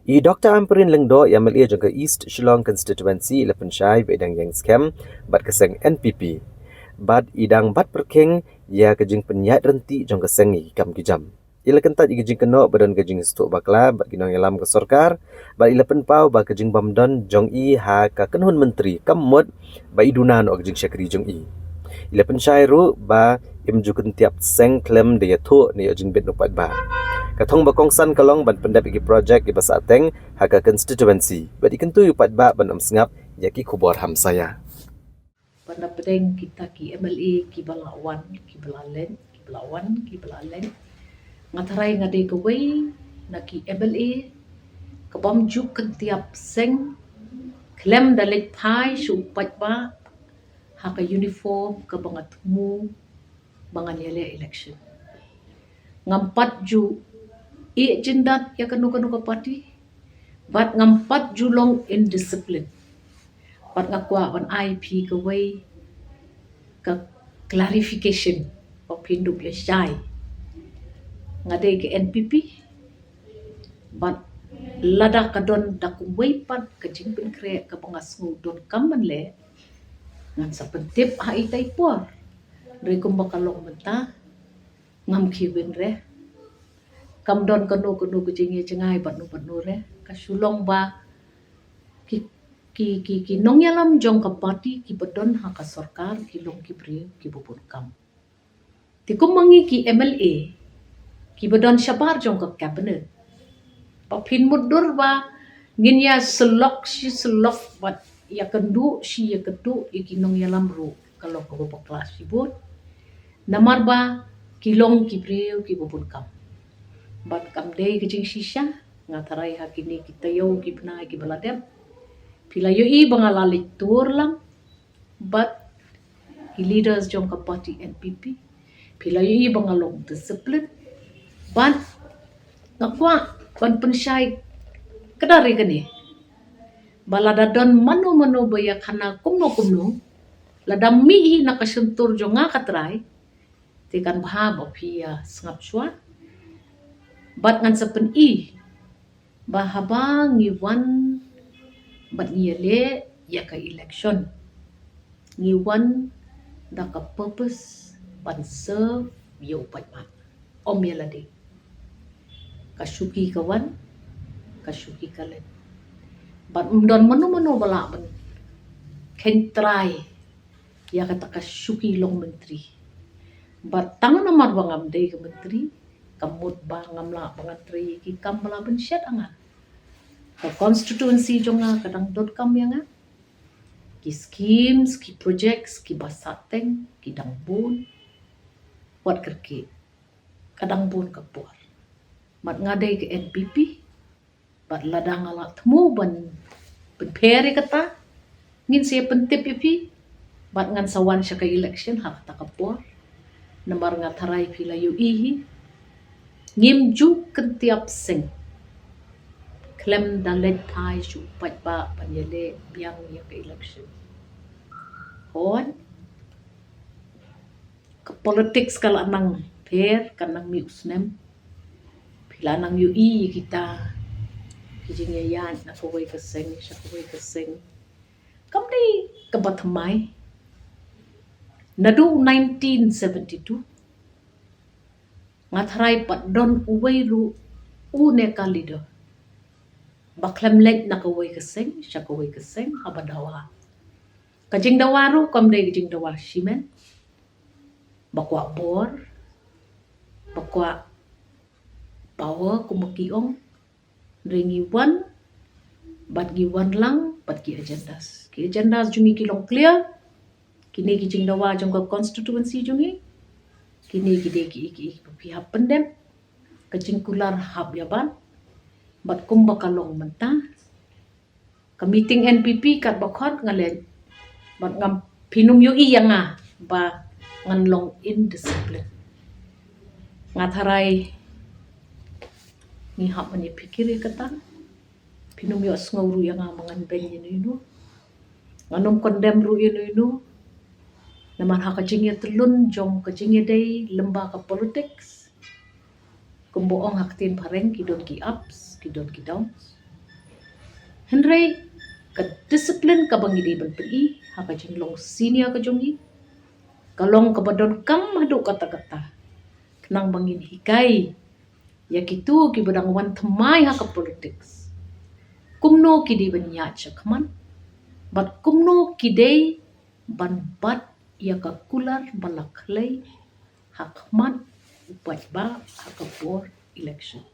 I Dr. Amperin Lengdo yang melia jangka East Shillong Constituency lepen syai bedang yang scam bat keseng NPP. Bat idang bat perking ya kejing penyat renti jangka seng ikam kijam. Ila kentat ikejing keno badan kejing stuk bakla bat ginong yalam ke sorkar bat ila penpau bat kejing bamdon jong i ha ka kenhun menteri kamut ba idunan o kejing syakri jong i. Ila pensyai ru ba imjukun tiap seng klem de yatu ni ojing bet nupat ba. Katong bakongsan kalong ban pendap iki projek di Basateng haka constituency. Badi kentu yupat ba ban sengap yaki kubor ham saya. Pada pedeng kita ki MLA ki balawan ki balalen ki balawan ki balalen ngatarai ngade kawai na ki MLA kabam juk tiap seng klem dalit thai su upat ba haka uniform ka bangat mu bangan yele election ngampat ju I jendat ya kanu ka party bat ngampat julong indiscipline bat ngakwa ban IP kawai ka clarification papindu ya syai ngade ke NPP bat lada kadon dakuway pat ka jingpin kre ka bangas ngudon kaman le ngan sa pentip ha itay por re kumbakalong menta ngam kiwin re kam don kanu kujingi jengai bat nu re kasulong ba ki nong yalam jong ka party ki badon ha ka sarkar ki long ki priyo ki bubun kam ti kumangi ki MLA ki badon syabar jong ka cabinet papin mudur ba nginya selok bat ya kendu si ya kedu ki nong yalam ru kalau ka bubuk kelas sibut namar ba kilong ki priyo ki bubun kam bat kam day kejing sisya ngatarai hakini kita yo ki bna ki baladem pila yo I bangalalik tur lang but ki leaders jong ka party NPP pila yo I bangalong discipline ban nakwa ban pensyai kadari kani balada don mano baya kana kumno lada mihi nakasentur jong nga katrai tikan bahab opia sngap sywa bat ngan sepen I bahabang ngiwan bat niyale ya ka election ngiwan da ka purpose ban serve yo pat pat om yalade kasuki kawan kasuki kalen bat don mano bala ban ken try ya kata kasuki long menteri bat tangan nomor bangam day ka menteri kamut ba ngamla pangantri ki kam bala ben syat angan ka constituency jonga kadang dot kam yang ki schemes ki projects ki basateng ki dangbun wat kerki kadang bun kapur mat ngadai ke NPP bat ladang ala temu ban peri kata ngin siya pentip ipi bat ngan sawan siya ka election hak ta kapur namar ngatarai pila yu ihi ngimju kentiap sing klem dalet thai su pat ba panyele biang ya ke election hon ke politics kala nang per kanang mi usnem pila nang yu I kita kijing yan na kaway kaseng siya kaway kaseng kam di kabatamay nadu 1972 ngatharai pat don uway ru une ka leader baklem lek na kaway kaseng siya kaway kaseng habadawa kajing dawaru kam day kajing dawa shimen bakwa bor bakwa power kumakiong ringiwan bat giwan lang bat ki agendas jungi kilong clear kini kijing dawa jong ka constituency jungi kini gide ki pihak pendem kajing kular hab yaban bat kumba kalong menta ka meeting NPP kat bakot ngalen bat ngam pinum yu I yang ba ngan long indiscipline ngatharai ni hab mani pikir kata pinum yu ngawru yang mangan ben yinu nganum kondem ru yinu naman hakajing ya telun jong kajing ya day lemba ka politics kumboong haktin pareng kidon ki ups kidon ki downs Henry ka disiplin ka bangi di berperi haka jenglong senior ka jongi kalong ka badon kam hadu kata-kata kenang bangin hikai ya kitu ki badang wan thamai haka politics kumno ki di banya chakman bat kumno ki dei ban bat ya ka kular balaklay hakmat upat ba haka for election